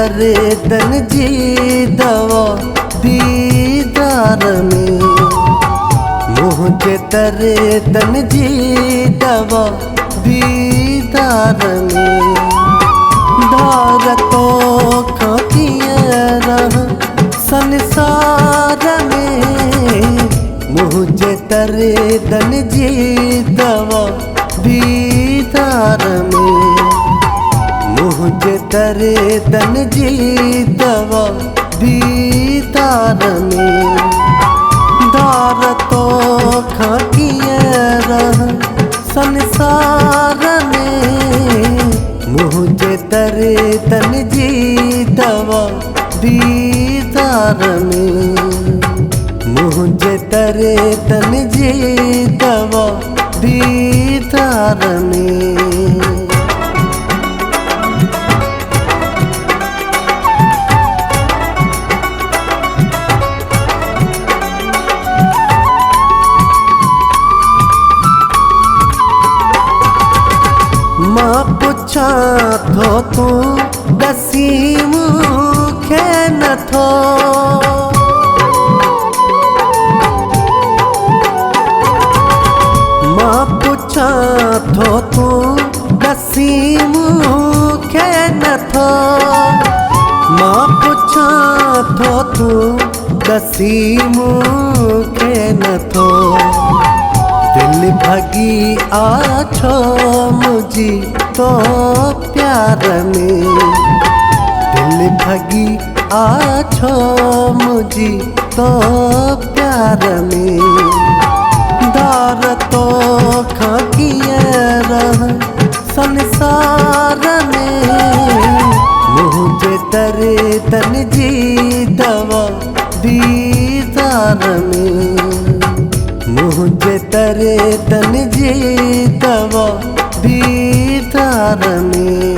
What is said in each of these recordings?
तरे तन जी दवा दीदार में, मुझे तरे तन जी दवा दीदार में। दार तो खातिया संसार में, मुझे तरे तन जी दवा दीदार में, मुझे तरे तन जी दवा दीदार में। दार तो खातिया संसार में, मुझे तरे तन जी दवा दीदार में, मुझे तरे तन जी दवा दीदार में। माँ पुछा थो तू दसी मूंखे नथो, माँ पुछा थो तू दसी मूंखे नथो, माँ पुछा थो तू दसी मूंखे नथो। दिल भगी आछो मुझी तो प्यार में, दिल भगी आछो मुझी तो प्यार में। दार तो खाकिया संसार में, मुझे तरे तन जी दवा दीदार में, मुझे तरे तन जी दवा दीदार में।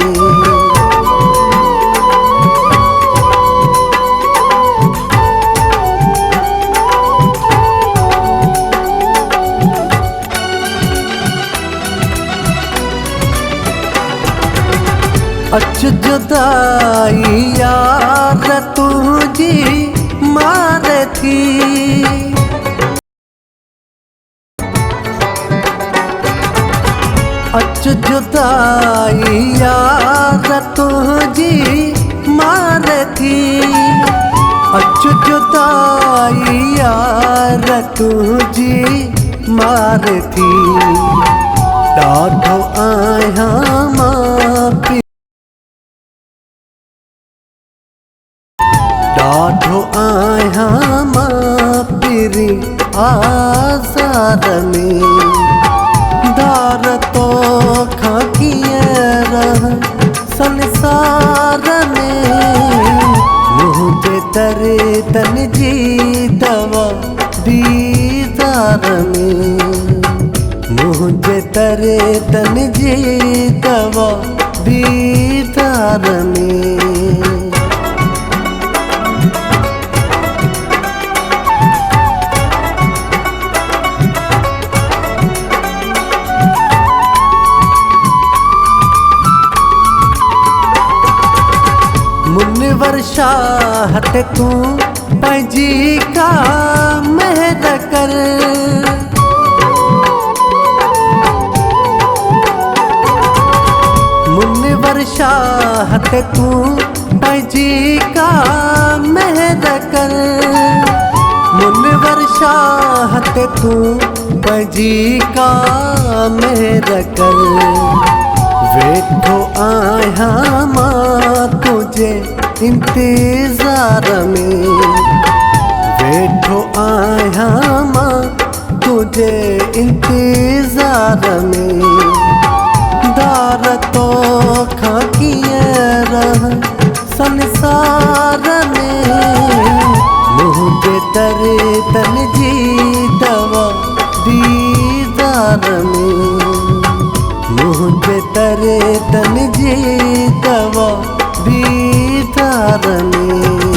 अच जुदाई यार तुझी मार थी, अच जुदाई यार तुझी मार थी, अच जुदाई यार तुझी मार थी। ॾाढो आहियां मां ॾाढो आहियां मां पिरी आज़ार में। दार तो खाकिया संसार में, मुझे तरे तन जी दवा दीदार में, मुझे तरे तन जी दवा दीदार में। मुनवर शाहत तू पंहिंजी का महद कर, मुनवर शाहत तू पंहिंजी का महद कर, मुनवर शाहत तू पंहिंजी का महद कर। वेठो आहियां मां तुझे इंतजार में, वेठो आहियां मां तुझे इंतजार में। दार तो खाकिया संसार में, मुझे तरे तन जी दवा दीदार में, मुझे तरे तन जी दवा दीदार में।